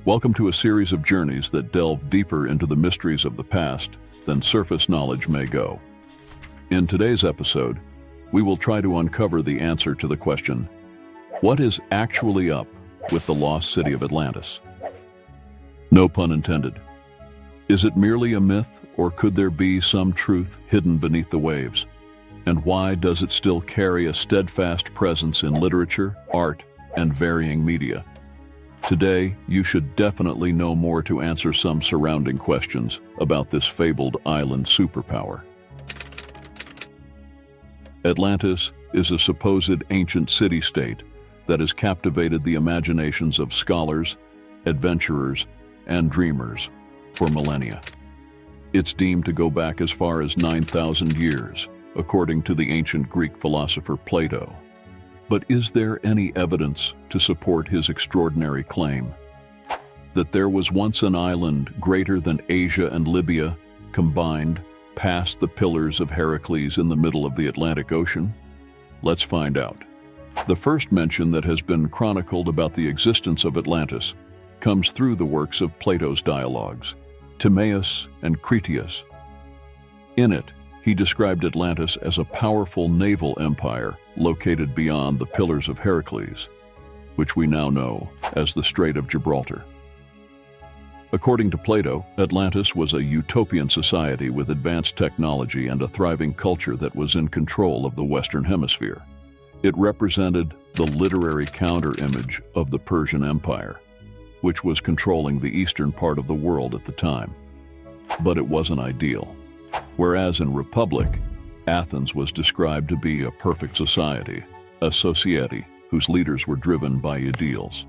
Welcome to a series of journeys that delve deeper into the mysteries of the past than surface knowledge may go. In today's episode, we will try to uncover the answer to the question, what is actually up with the Lost City of Atlantis? No pun intended. Is it merely a myth, or could there be some truth hidden beneath the waves? And why does it still carry a steadfast presence in literature, art, and varying media? Today, you should definitely know more to answer some surrounding questions about this fabled island superpower. Atlantis is a supposed ancient city-state that has captivated the imaginations of scholars, adventurers, and dreamers for millennia. It's deemed to go back as far as 9,000 years, according to the ancient Greek philosopher Plato. But is there any evidence to support his extraordinary claim that there was once an island greater than Asia and Libya combined past the Pillars of Heracles in the middle of the Atlantic Ocean? Let's find out. The first mention that has been chronicled about the existence of Atlantis comes through the works of Plato's dialogues, Timaeus and Critias. In it, he described Atlantis as a powerful naval empire located beyond the Pillars of Heracles, which we now know as the Strait of Gibraltar. According to Plato, Atlantis was a utopian society with advanced technology and a thriving culture that was in control of the Western Hemisphere. It represented the literary counter-image of the Persian Empire, which was controlling the eastern part of the world at the time. But it wasn't ideal. Whereas in Republic, Athens was described to be a perfect society, a society whose leaders were driven by ideals,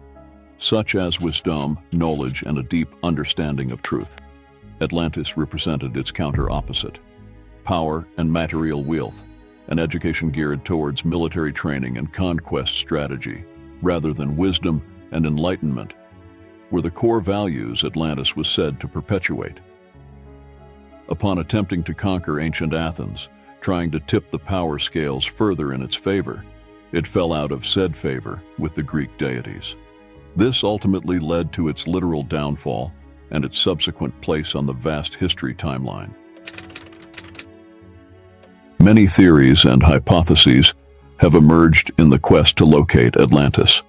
such as wisdom, knowledge, and a deep understanding of truth. Atlantis represented its counter-opposite, power and material wealth, an education geared towards military training and conquest strategy, rather than wisdom and enlightenment, were the core values Atlantis was said to perpetuate. Upon attempting to conquer ancient Athens, trying to tip the power scales further in its favor, it fell out of said favor with the Greek deities. This ultimately led to its literal downfall and its subsequent place on the vast history timeline. Many theories and hypotheses have emerged in the quest to locate Atlantis.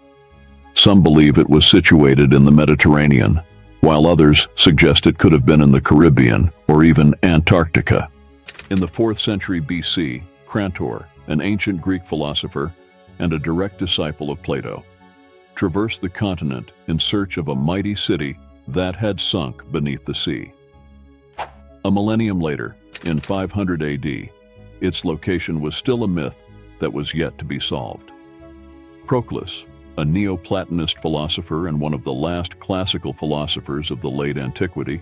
Some believe it was situated in the Mediterranean, while others suggest it could have been in the Caribbean or even Antarctica. In the 4th century BC, Crantor, an ancient Greek philosopher and a direct disciple of Plato, traversed the continent in search of a mighty city that had sunk beneath the sea. A millennium later, in 500 AD, its location was still a myth that was yet to be solved. Proclus, a Neoplatonist philosopher and one of the last classical philosophers of the late antiquity,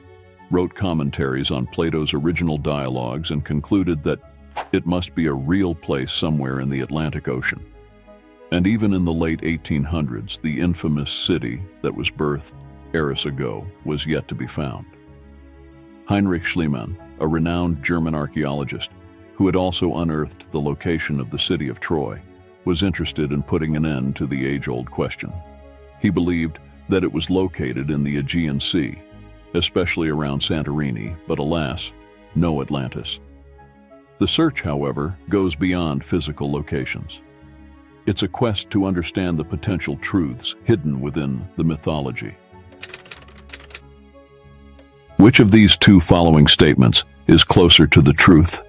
wrote commentaries on Plato's original dialogues and concluded that it must be a real place somewhere in the Atlantic Ocean. And even in the late 1800s, the infamous city that was birthed eras ago was yet to be found. Heinrich Schliemann, a renowned German archaeologist who had also unearthed the location of the city of Troy, was interested in putting an end to the age-old question. He believed that it was located in the Aegean Sea, especially around Santorini, but alas, no Atlantis. The search, however, goes beyond physical locations. It's a quest to understand the potential truths hidden within the mythology. Which of these two following statements is closer to the truth?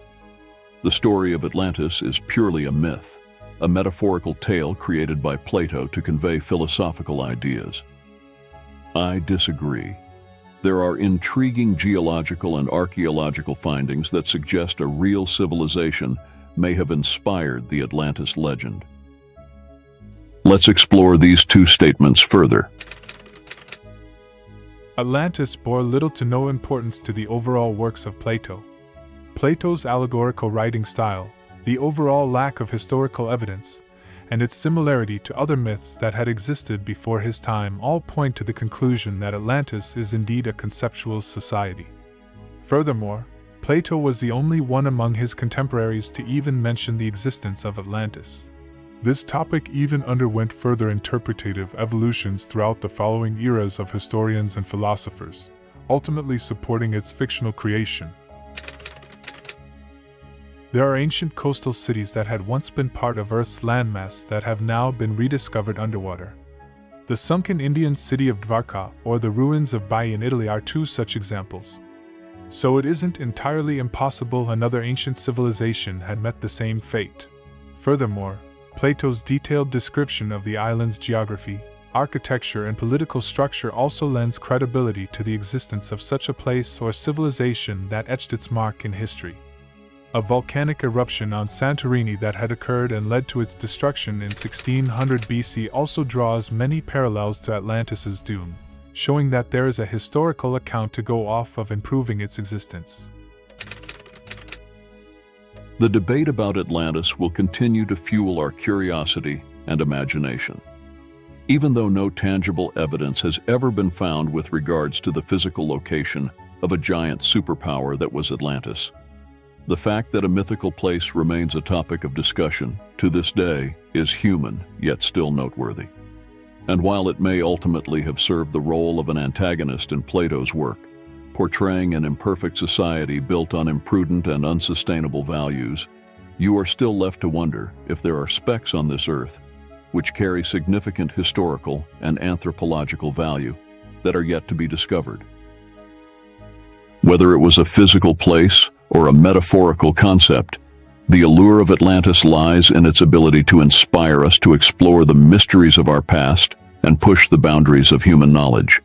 The story of Atlantis is purely a myth, a metaphorical tale created by Plato to convey philosophical ideas. I disagree. There are intriguing geological and archaeological findings that suggest a real civilization may have inspired the Atlantis legend. Let's explore these two statements further. Atlantis bore little to no importance to the overall works of Plato. Plato's allegorical writing style, the overall lack of historical evidence, and its similarity to other myths that had existed before his time all point to the conclusion that Atlantis is indeed a conceptual society. Furthermore, Plato was the only one among his contemporaries to even mention the existence of Atlantis. This topic even underwent further interpretative evolutions throughout the following eras of historians and philosophers, ultimately supporting its fictional creation. There are ancient coastal cities that had once been part of Earth's landmass that have now been rediscovered underwater. The sunken Indian city of Dvarka or the ruins of Bai in Italy are two such examples. So it isn't entirely impossible another ancient civilization had met the same fate. Furthermore, Plato's detailed description of the island's geography, architecture, and political structure also lends credibility to the existence of such a place or civilization that etched its mark in history. A volcanic eruption on Santorini that had occurred and led to its destruction in 1600 BC also draws many parallels to Atlantis' doom, showing that there is a historical account to go off of in proving its existence. The debate about Atlantis will continue to fuel our curiosity and imagination. Even though no tangible evidence has ever been found with regards to the physical location of a giant superpower that was Atlantis, the fact that a mythical place remains a topic of discussion to this day is human, yet still noteworthy. And while it may ultimately have served the role of an antagonist in Plato's work, portraying an imperfect society built on imprudent and unsustainable values, you are still left to wonder if there are specks on this earth which carry significant historical and anthropological value that are yet to be discovered. Whether it was a physical place or a metaphorical concept, the allure of Atlantis lies in its ability to inspire us to explore the mysteries of our past and push the boundaries of human knowledge.